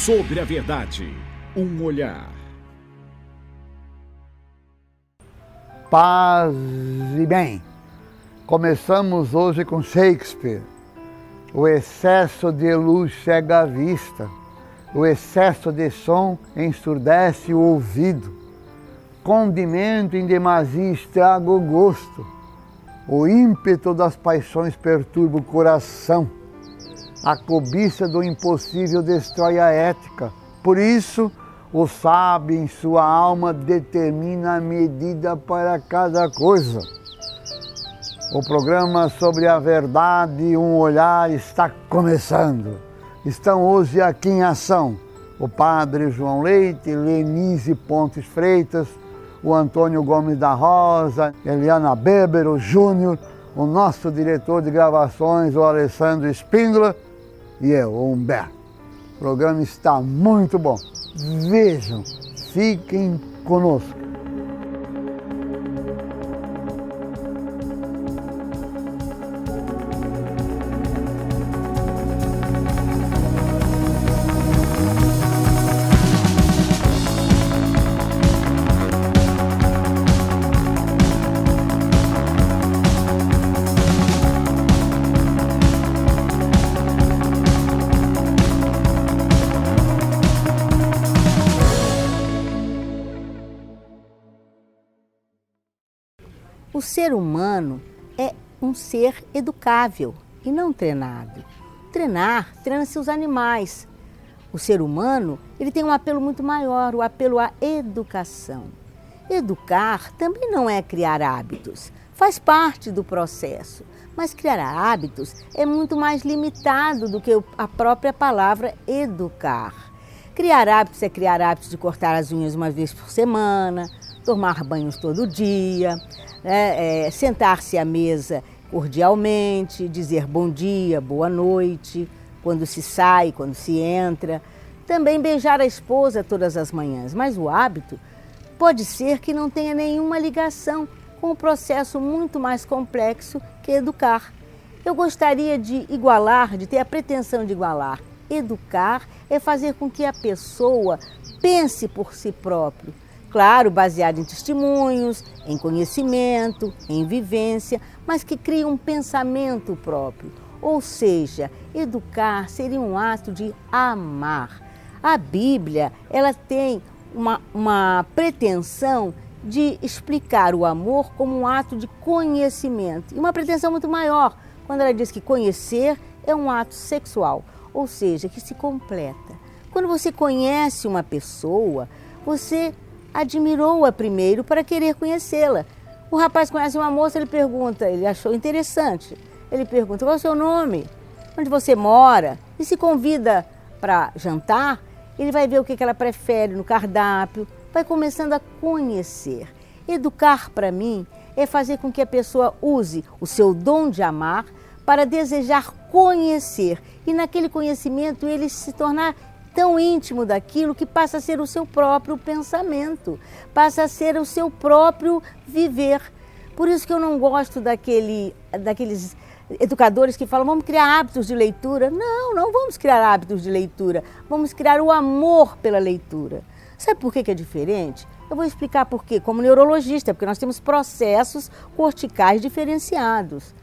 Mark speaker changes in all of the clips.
Speaker 1: Sobre a verdade, um olhar.
Speaker 2: Paz e bem. Começamos hoje com Shakespeare. O excesso de luz cega a vista. O excesso de som ensurdece o ouvido. Condimento em demasia estraga o gosto. O ímpeto das paixões perturba o coração. A cobiça do impossível destrói a ética. Por isso, o sábio em sua alma determina a medida para cada coisa. O programa sobre a verdade, um olhar, está começando. Estão hoje aqui em ação o padre João Leite, Lenise Pontes Freitas, o Antônio Gomes da Rosa, Eliana Bébero Júnior, o nosso diretor de gravações, o Alessandro Espíndola, e eu, o Humberto. O programa está muito bom. Vejam, fiquem conosco.
Speaker 3: O ser humano é um ser educável e não treinado. Treina-se os animais. O ser humano, ele tem um apelo muito maior, o apelo à educação. Educar também não é criar hábitos, faz parte do processo. Mas criar hábitos é muito mais limitado do que a própria palavra educar. Criar hábitos é criar hábitos de cortar as unhas uma vez por semana, tomar banhos todo dia, sentar-se à mesa cordialmente, dizer bom dia, boa noite, quando se sai, quando se entra. Também beijar a esposa todas as manhãs, mas o hábito pode ser que não tenha nenhuma ligação com um processo muito mais complexo que educar. Eu gostaria de igualar, de ter a pretensão de igualar. Educar é fazer com que a pessoa pense por si próprio. Claro, baseado em testemunhos, em conhecimento, em vivência, mas que crie um pensamento próprio. Ou seja, educar seria um ato de amar. A Bíblia, ela tem uma pretensão de explicar o amor como um ato de conhecimento. E uma pretensão muito maior, quando ela diz que conhecer é um ato sexual, ou seja, que se completa. Quando você conhece uma pessoa, você admirou-a primeiro para querer conhecê-la. O rapaz conhece uma moça, ele achou interessante. Ele pergunta, qual é o seu nome? Onde você mora? E se convida para jantar, ele vai ver o que ela prefere no cardápio, vai começando a conhecer. Educar, para mim, é fazer com que a pessoa use o seu dom de amar para desejar conhecer. E naquele conhecimento ele se tornar tão íntimo daquilo que passa a ser o seu próprio pensamento, passa a ser o seu próprio viver. Por isso que eu não gosto daqueles educadores que falam, vamos criar hábitos de leitura. Não vamos criar hábitos de leitura, vamos criar o amor pela leitura. Sabe por que é diferente? Eu vou explicar por quê, como neurologista, porque nós temos processos corticais diferenciados.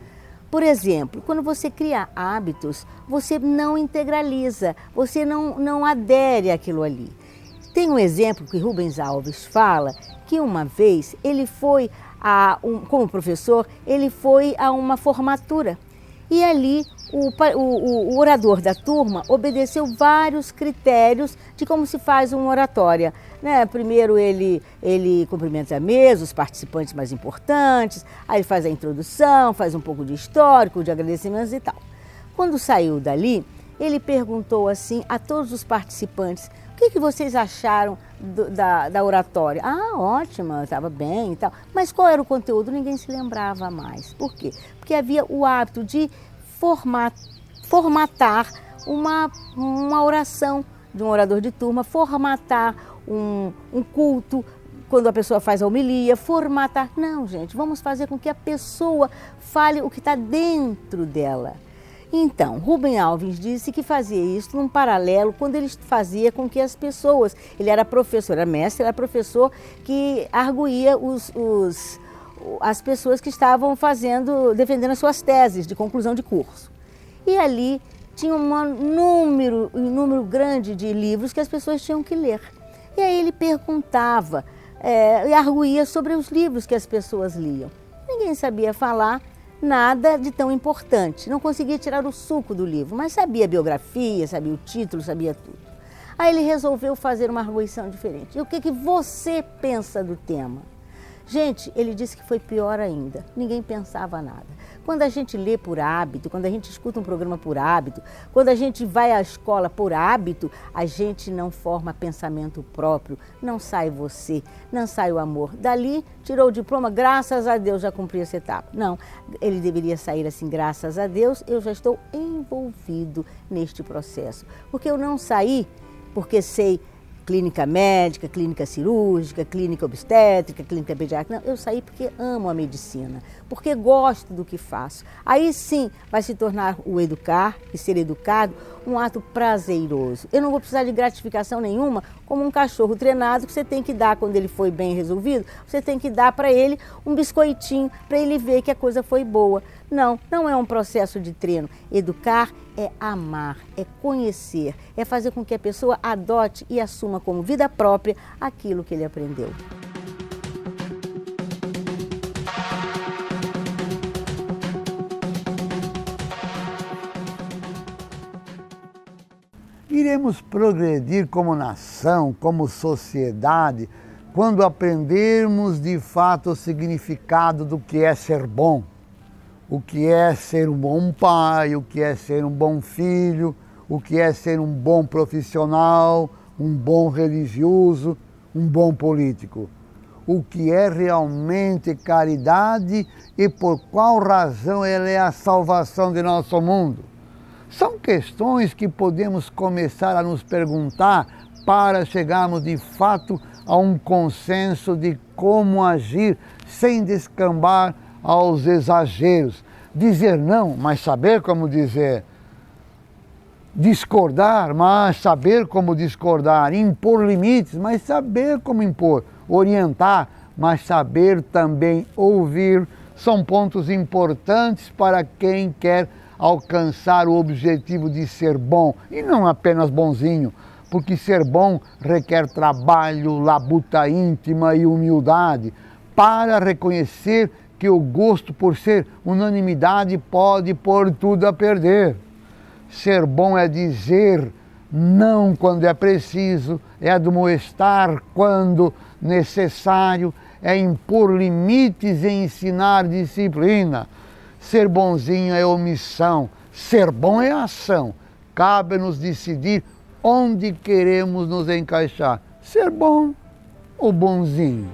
Speaker 3: Por exemplo, quando você cria hábitos, você não integraliza, você não adere àquilo ali. Tem um exemplo que Rubens Alves fala, que uma vez ele foi, como professor, ele foi a uma formatura. E ali o orador da turma obedeceu vários critérios de como se faz uma oratória. Primeiro ele cumprimenta a mesa, os participantes mais importantes, aí faz a introdução, faz um pouco de histórico, de agradecimentos e tal. Quando saiu dali, ele perguntou assim a todos os participantes, o que vocês acharam da oratória? Ótima, estava bem e tal. Mas qual era o conteúdo? Ninguém se lembrava mais. Por quê? Porque havia o hábito de formatar uma oração de um orador de turma, formatar um culto, quando a pessoa faz a homilia, formatar. Não, gente, vamos fazer com que a pessoa fale o que está dentro dela. Então, Rubem Alves disse que fazia isso num paralelo quando ele fazia com que as pessoas, ele era professor, era mestre, era professor que arguía as pessoas que estavam defendendo as suas teses de conclusão de curso. E ali tinha um número grande de livros que as pessoas tinham que ler. E aí ele perguntava e arguía sobre os livros que as pessoas liam. Ninguém sabia falar nada de tão importante, não conseguia tirar o suco do livro, mas sabia a biografia, sabia o título, sabia tudo. Aí ele resolveu fazer uma arguição diferente. E o que você pensa do tema? Gente, ele disse que foi pior ainda, ninguém pensava nada. Quando a gente lê por hábito, quando a gente escuta um programa por hábito, quando a gente vai à escola por hábito, a gente não forma pensamento próprio, não sai você, não sai o amor. Dali, tirou o diploma, graças a Deus já cumpri essa etapa. Não, ele deveria sair assim, graças a Deus, eu já estou envolvido neste processo. Porque eu não saí porque sei clínica médica, clínica cirúrgica, clínica obstétrica, clínica pediátrica. Não, eu saí porque amo a medicina, porque gosto do que faço. Aí sim vai se tornar o educar e ser educado um ato prazeroso. Eu não vou precisar de gratificação nenhuma, como um cachorro treinado que você tem que dar quando ele foi bem resolvido, você tem que dar para ele um biscoitinho para ele ver que a coisa foi boa. Não, não é um processo de treino. Educar é amar, é conhecer, é fazer com que a pessoa adote e assuma como vida própria aquilo que ele aprendeu.
Speaker 2: Iremos progredir como nação, como sociedade, quando aprendermos de fato o significado do que é ser bom. O que é ser um bom pai, o que é ser um bom filho, o que é ser um bom profissional, um bom religioso, um bom político. O que é realmente caridade e por qual razão ela é a salvação de nosso mundo. São questões que podemos começar a nos perguntar para chegarmos de fato a um consenso de como agir sem descambar aos exageros. Dizer não, mas saber como dizer. Discordar, mas saber como discordar. Impor limites, mas saber como impor. Orientar, mas saber também ouvir. São pontos importantes para quem quer alcançar o objetivo de ser bom. E não apenas bonzinho, porque ser bom requer trabalho, labuta íntima e humildade para reconhecer que o gosto por ser unanimidade pode pôr tudo a perder. Ser bom é dizer não quando é preciso, é admoestar quando necessário, é impor limites e ensinar disciplina. Ser bonzinho é omissão, ser bom é ação. Cabe-nos decidir onde queremos nos encaixar, ser bom ou bonzinho.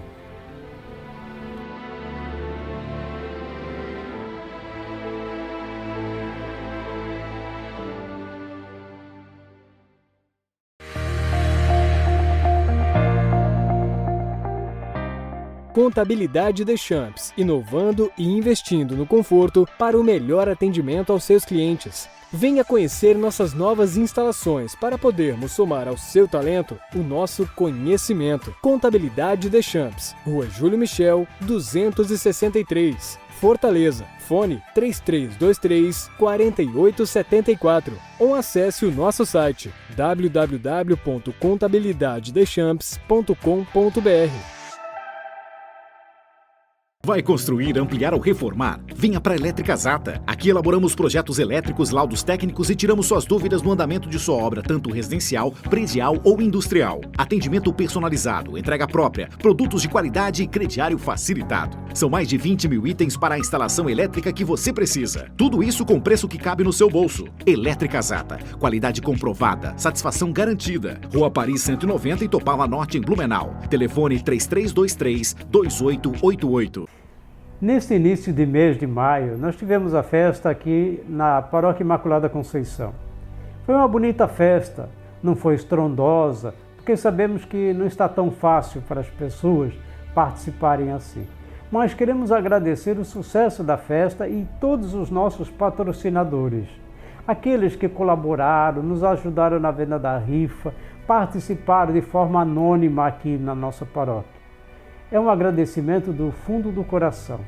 Speaker 4: Contabilidade Deschamps, inovando e investindo no conforto para o melhor atendimento aos seus clientes. Venha conhecer nossas novas instalações para podermos somar ao seu talento o nosso conhecimento. Contabilidade Deschamps, Rua Júlio Michel, 263, Fortaleza. Fone 3323-4874 ou acesse o nosso site www.contabilidadedechamps.com.br.
Speaker 1: Vai construir, ampliar ou reformar? Venha para a Elétrica Zata. Aqui elaboramos projetos elétricos, laudos técnicos e tiramos suas dúvidas no andamento de sua obra, tanto residencial, predial ou industrial. Atendimento personalizado, entrega própria, produtos de qualidade e crediário facilitado. São mais de 20 mil itens para a instalação elétrica que você precisa. Tudo isso com preço que cabe no seu bolso. Elétrica Zata. Qualidade comprovada, satisfação garantida. Rua Paris 190 e Topala Norte em Blumenau. Telefone 3323-2888.
Speaker 5: Neste início de mês de maio, nós tivemos a festa aqui na Paróquia Imaculada Conceição. Foi uma bonita festa, não foi estrondosa, porque sabemos que não está tão fácil para as pessoas participarem assim. Mas queremos agradecer o sucesso da festa e todos os nossos patrocinadores. aqueles que colaboraram, nos ajudaram na venda da rifa, participaram de forma anônima aqui na nossa paróquia. É um agradecimento do fundo do coração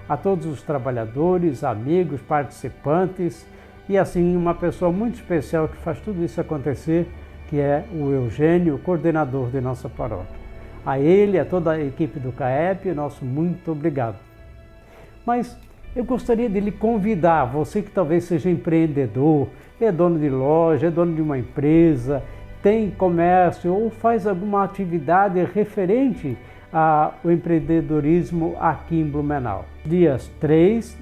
Speaker 5: a todos os trabalhadores, amigos, participantes e assim uma pessoa muito especial que faz tudo isso acontecer, que é o Eugênio, coordenador de nossa paróquia. A ele, a toda a equipe do CAEP, nosso muito obrigado. Mas eu gostaria de lhe convidar, você que talvez seja empreendedor, é dono de loja, é dono de uma empresa, tem comércio ou faz alguma atividade referente ao empreendedorismo aqui em Blumenau. Dias 3,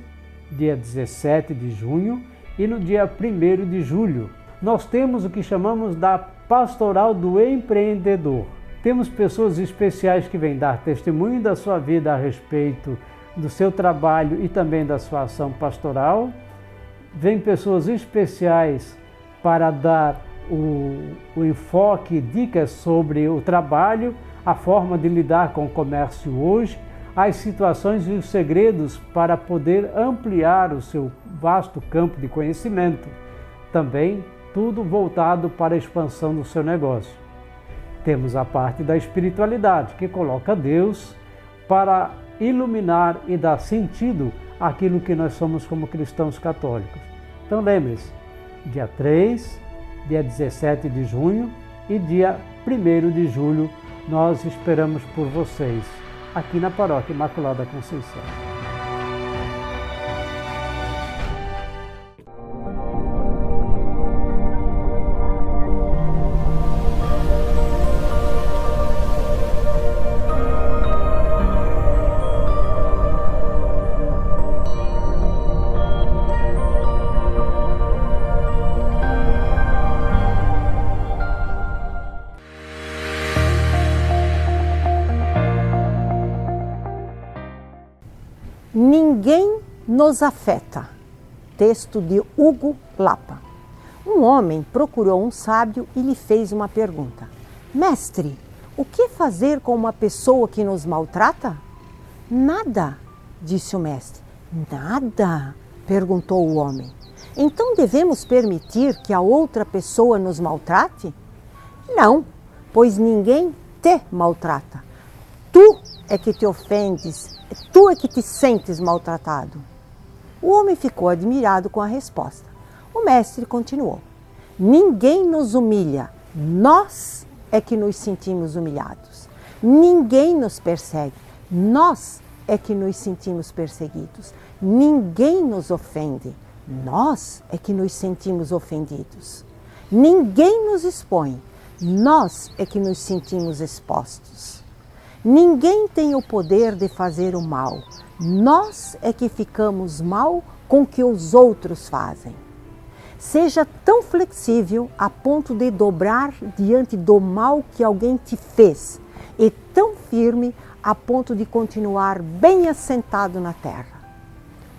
Speaker 5: dia 17 de junho e no dia 1º de julho, nós temos o que chamamos da Pastoral do Empreendedor. Temos pessoas especiais que vêm dar testemunho da sua vida a respeito do seu trabalho e também da sua ação pastoral. Vêm pessoas especiais para dar o enfoque, dicas sobre o trabalho, a forma de lidar com o comércio hoje, as situações e os segredos para poder ampliar o seu vasto campo de conhecimento. Também tudo voltado para a expansão do seu negócio. Temos a parte da espiritualidade, que coloca Deus para iluminar e dar sentido àquilo que nós somos como cristãos católicos. Então lembre-se, dia 3, dia 17 de junho e dia 1º de julho, nós esperamos por vocês, aqui na Paróquia Imaculada Conceição.
Speaker 6: Ninguém nos afeta. Texto de Hugo Lapa. Um homem procurou um sábio e lhe fez uma pergunta. Mestre, o que fazer com uma pessoa que nos maltrata? Nada, disse o mestre. Nada? Perguntou o homem. Então devemos permitir que a outra pessoa nos maltrate? Não, pois ninguém te maltrata. Tu é que te ofendes, tu é que te sentes maltratado. O homem ficou admirado com a resposta. O mestre continuou. Ninguém nos humilha, nós é que nos sentimos humilhados. Ninguém nos persegue, nós é que nos sentimos perseguidos. Ninguém nos ofende, nós é que nos sentimos ofendidos. Ninguém nos expõe, nós é que nos sentimos expostos. Ninguém tem o poder de fazer o mal, nós é que ficamos mal com o que os outros fazem. Seja tão flexível a ponto de dobrar diante do mal que alguém te fez e tão firme a ponto de continuar bem assentado na terra.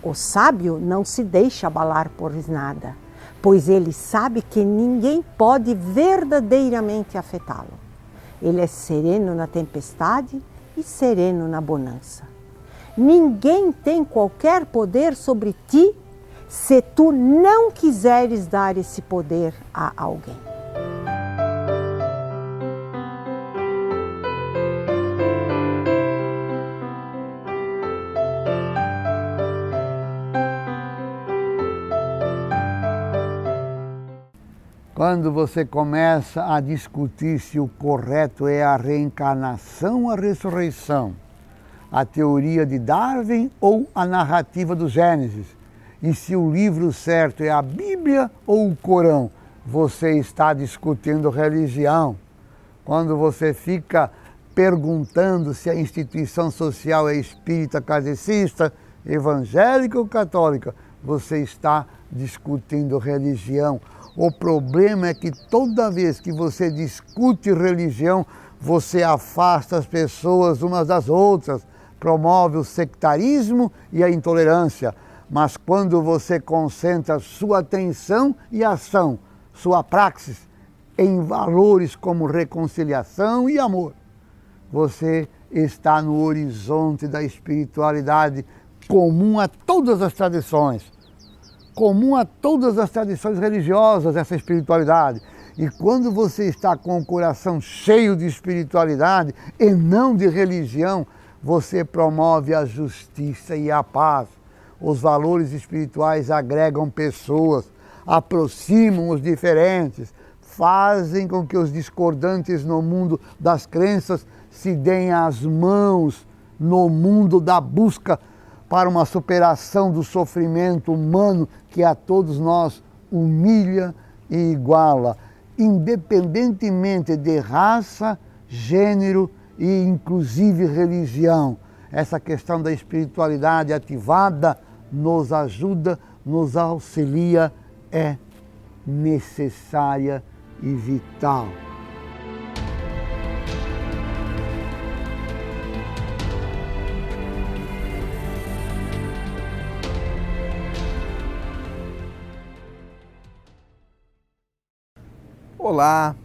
Speaker 6: O sábio não se deixa abalar por nada, pois ele sabe que ninguém pode verdadeiramente afetá-lo. Ele é sereno na tempestade e sereno na bonança. Ninguém tem qualquer poder sobre ti se tu não quiseres dar esse poder a alguém.
Speaker 2: Quando você começa a discutir se o correto é a reencarnação ou a ressurreição, a teoria de Darwin ou a narrativa do Gênesis, e se o livro certo é a Bíblia ou o Corão, você está discutindo religião. Quando você fica perguntando se a instituição social é espírita, kardecista, evangélica ou católica, você está discutindo religião. O problema é que toda vez que você discute religião, você afasta as pessoas umas das outras, promove o sectarismo e a intolerância. Mas quando você concentra sua atenção e ação, sua praxis, em valores como reconciliação e amor, você está no horizonte da espiritualidade comum a todas as tradições. comum a todas as tradições religiosas essa espiritualidade. E quando você está com o coração cheio de espiritualidade e não de religião, você promove a justiça e a paz. Os valores espirituais agregam pessoas, aproximam os diferentes, fazem com que os discordantes no mundo das crenças se deem as mãos no mundo da busca para uma superação do sofrimento humano que a todos nós humilha e iguala, independentemente de raça, gênero e inclusive religião. Essa questão da espiritualidade ativada nos ajuda, nos auxilia, é necessária e vital.
Speaker 7: Olá!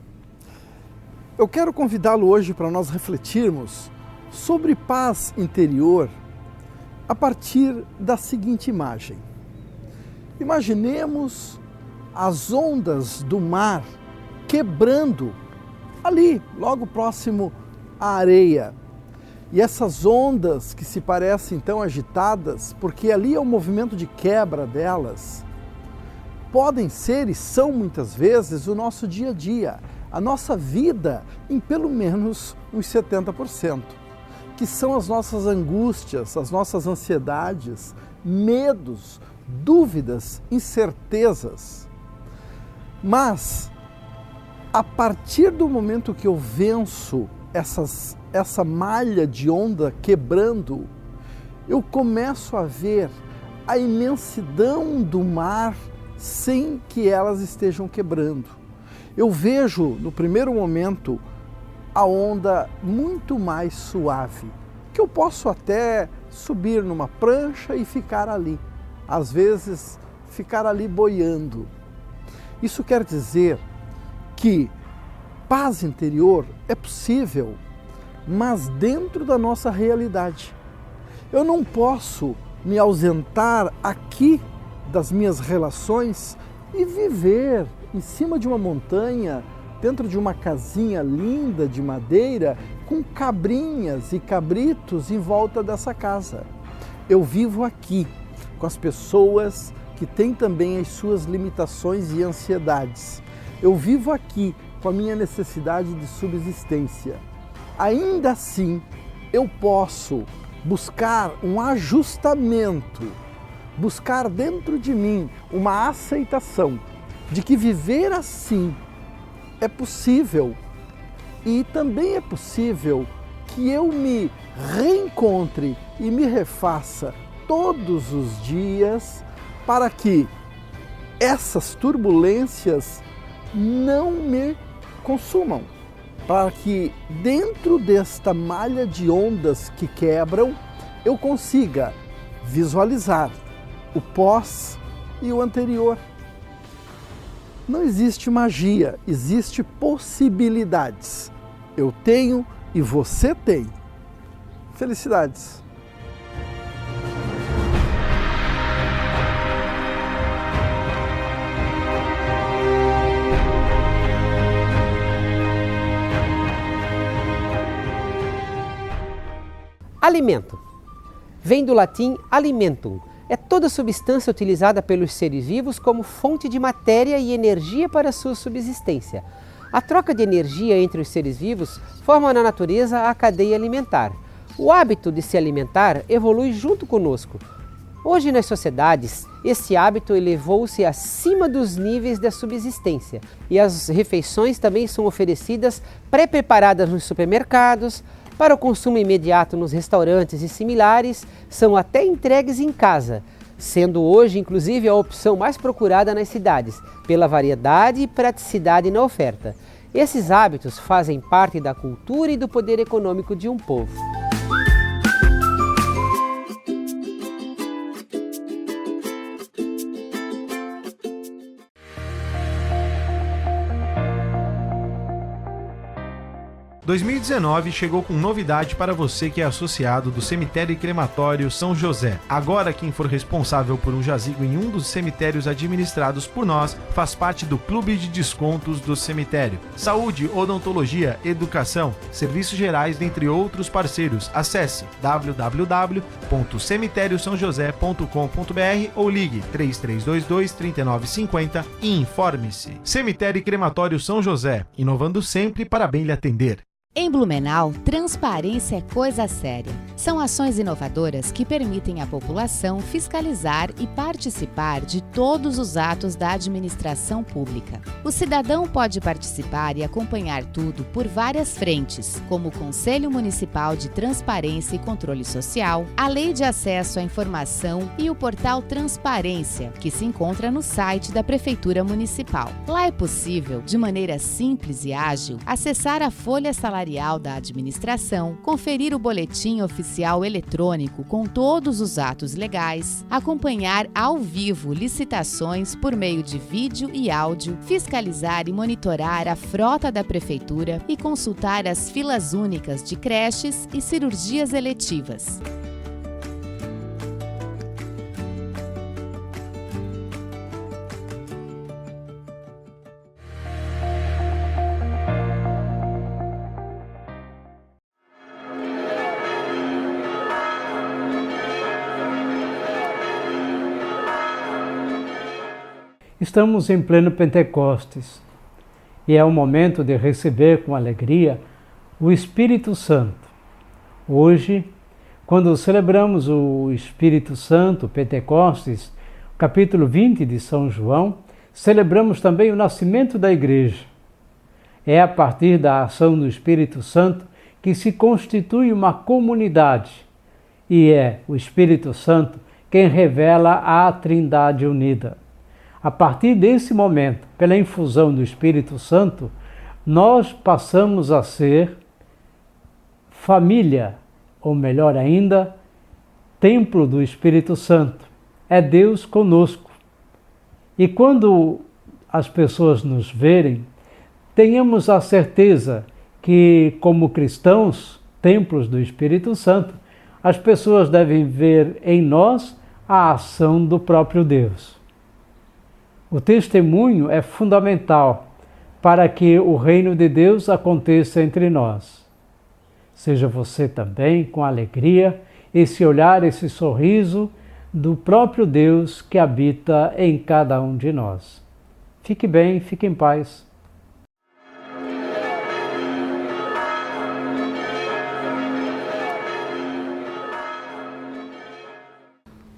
Speaker 7: Eu quero convidá-lo hoje para nós refletirmos sobre paz interior a partir da seguinte imagem. Imaginemos as ondas do mar quebrando ali, logo próximo à areia. E essas ondas que se parecem tão agitadas, porque ali é o movimento de quebra delas, podem ser e são muitas vezes o nosso dia a dia, a nossa vida em pelo menos uns 70%, que são as nossas angústias, as nossas ansiedades, medos, dúvidas, incertezas. Mas, a partir do momento que eu venço essa malha de onda quebrando, eu começo a ver a imensidão do mar sem que elas estejam quebrando. Eu vejo, no primeiro momento, a onda muito mais suave, que eu posso até subir numa prancha e ficar ali, às vezes ficar ali boiando. Isso quer dizer que paz interior é possível, mas dentro da nossa realidade. Eu não posso me ausentar aqui das minhas relações e viver em cima de uma montanha, dentro de uma casinha linda de madeira, com cabrinhas e cabritos em volta dessa casa. Eu vivo aqui, com as pessoas que têm também as suas limitações e ansiedades. Eu vivo aqui com a minha necessidade de subsistência. Ainda assim, eu posso buscar um ajustamento, buscar dentro de mim uma aceitação de que viver assim é possível, e também é possível que eu me reencontre e me refaça todos os dias para que essas turbulências não me consumam, para que dentro desta malha de ondas que quebram eu consiga visualizar o pós e o anterior. Não existe magia, existe possibilidades. Eu tenho e você tem. Felicidades!
Speaker 8: Alimento. Vem do latim alimentum. É toda substância utilizada pelos seres vivos como fonte de matéria e energia para sua subsistência. A troca de energia entre os seres vivos forma na natureza a cadeia alimentar. O hábito de se alimentar evolui junto conosco. Hoje nas sociedades, esse hábito elevou-se acima dos níveis da subsistência e as refeições também são oferecidas pré-preparadas nos supermercados, para o consumo imediato nos restaurantes e similares, são até entregues em casa, sendo hoje inclusive a opção mais procurada nas cidades, pela variedade e praticidade na oferta. Esses hábitos fazem parte da cultura e do poder econômico de um povo.
Speaker 9: 2019 chegou com novidade para você que é associado do Cemitério e Crematório São José. Agora, quem for responsável por um jazigo em um dos cemitérios administrados por nós faz parte do Clube de Descontos do Cemitério. Saúde, odontologia, educação, serviços gerais, dentre outros parceiros. Acesse www.cemitériosaojosé.com.br ou ligue 3322-3950 e informe-se. Cemitério e Crematório São José, inovando sempre para bem lhe atender.
Speaker 10: Em Blumenau, transparência é coisa séria. São ações inovadoras que permitem à população fiscalizar e participar de todos os atos da administração pública. O cidadão pode participar e acompanhar tudo por várias frentes, como o Conselho Municipal de Transparência e Controle Social, a Lei de Acesso à Informação e o portal Transparência, que se encontra no site da Prefeitura Municipal. Lá é possível, de maneira simples e ágil, acessar a folha salarial da administração, conferir o boletim oficial eletrônico com todos os atos legais, acompanhar ao vivo licitações por meio de vídeo e áudio, fiscalizar e monitorar a frota da prefeitura e consultar as filas únicas de creches e cirurgias eletivas.
Speaker 5: Estamos em pleno Pentecostes e é o momento de receber com alegria o Espírito Santo. Hoje, quando celebramos o Espírito Santo, Pentecostes, capítulo 20 de São João, celebramos também o nascimento da Igreja. É a partir da ação do Espírito Santo que se constitui uma comunidade e é o Espírito Santo quem revela a Trindade unida. A partir desse momento, pela infusão do Espírito Santo, nós passamos a ser família, ou melhor ainda, templo do Espírito Santo. É Deus conosco. E quando as pessoas nos verem, tenhamos a certeza que, como cristãos, templos do Espírito Santo, as pessoas devem ver em nós a ação do próprio Deus. O testemunho é fundamental para que o reino de Deus aconteça entre nós. Seja você também, com alegria, esse olhar, esse sorriso do próprio Deus que habita em cada um de nós. Fique bem, fique em paz.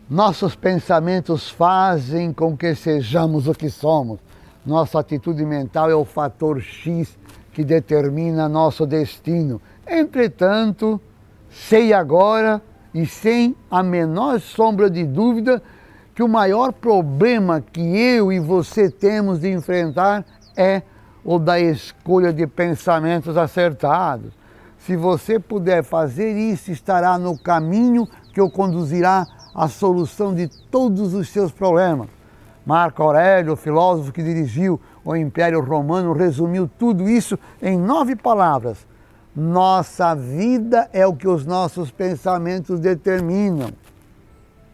Speaker 2: Nossos pensamentos fazem com que sejamos o que somos. Nossa atitude mental é o fator X que determina nosso destino. Entretanto, sei agora e sem a menor sombra de dúvida que o maior problema que eu e você temos de enfrentar é o da escolha de pensamentos acertados. Se você puder fazer isso, estará no caminho que o conduzirá à solução de todos os seus problemas. Marco Aurélio, o filósofo que dirigiu o Império Romano, resumiu tudo isso em 9 palavras. Nossa vida é o que os nossos pensamentos determinam.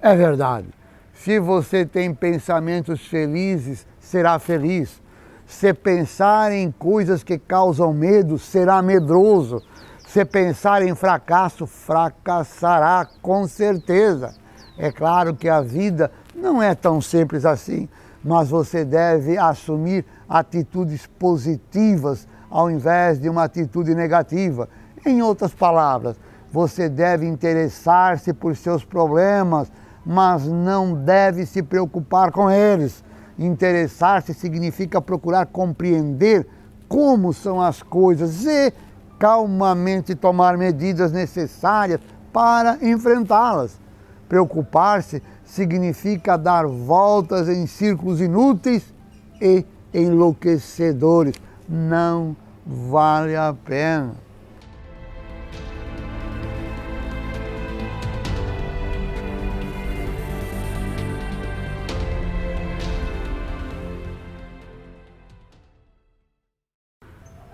Speaker 2: É verdade. Se você tem pensamentos felizes, será feliz. Se pensar em coisas que causam medo, será medroso. Se pensar em fracasso, fracassará com certeza. É claro que a vida não é tão simples assim, mas você deve assumir atitudes positivas ao invés de uma atitude negativa. Em outras palavras, você deve interessar-se por seus problemas, mas não deve se preocupar com eles. Interessar-se significa procurar compreender como são as coisas e calmamente tomar medidas necessárias para enfrentá-las. Preocupar-se significa dar voltas em círculos inúteis e enlouquecedores. Não vale a pena.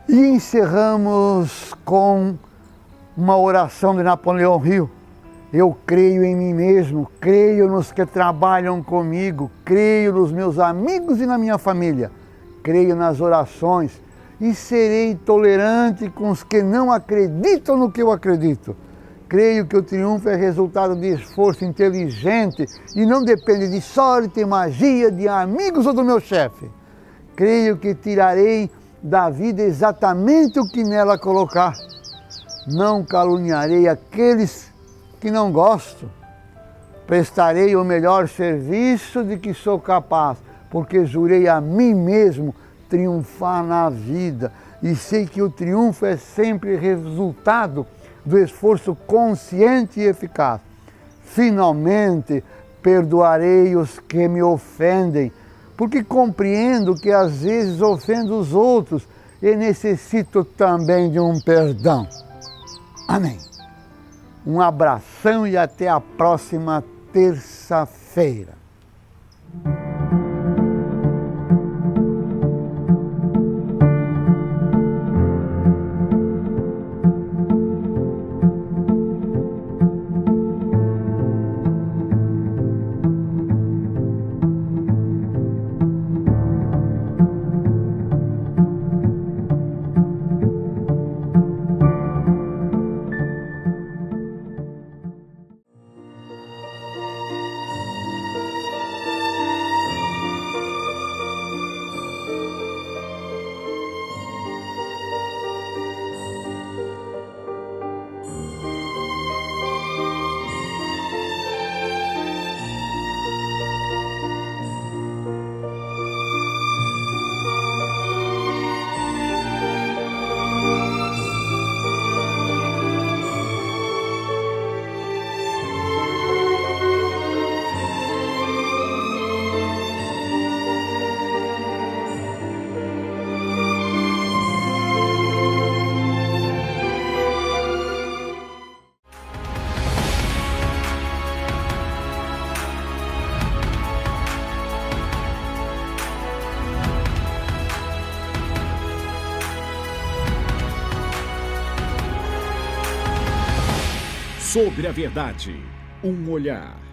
Speaker 2: E encerramos com uma oração de Napoleão Hill. Eu creio em mim mesmo, creio nos que trabalham comigo, creio nos meus amigos e na minha família, creio nas orações e serei tolerante com os que não acreditam no que eu acredito. Creio que o triunfo é resultado de esforço inteligente e não depende de sorte, magia, de amigos ou do meu chefe. Creio que tirarei da vida exatamente o que nela colocar. Não caluniarei aqueles que não gosto. Prestarei o melhor serviço de que sou capaz, porque jurei a mim mesmo triunfar na vida. E sei que o triunfo é sempre resultado do esforço consciente e eficaz. Finalmente, perdoarei os que me ofendem, porque compreendo que às vezes ofendo os outros e necessito também de um perdão. Amém. Um abração e até a próxima terça-feira.
Speaker 1: Sobre a verdade, um olhar.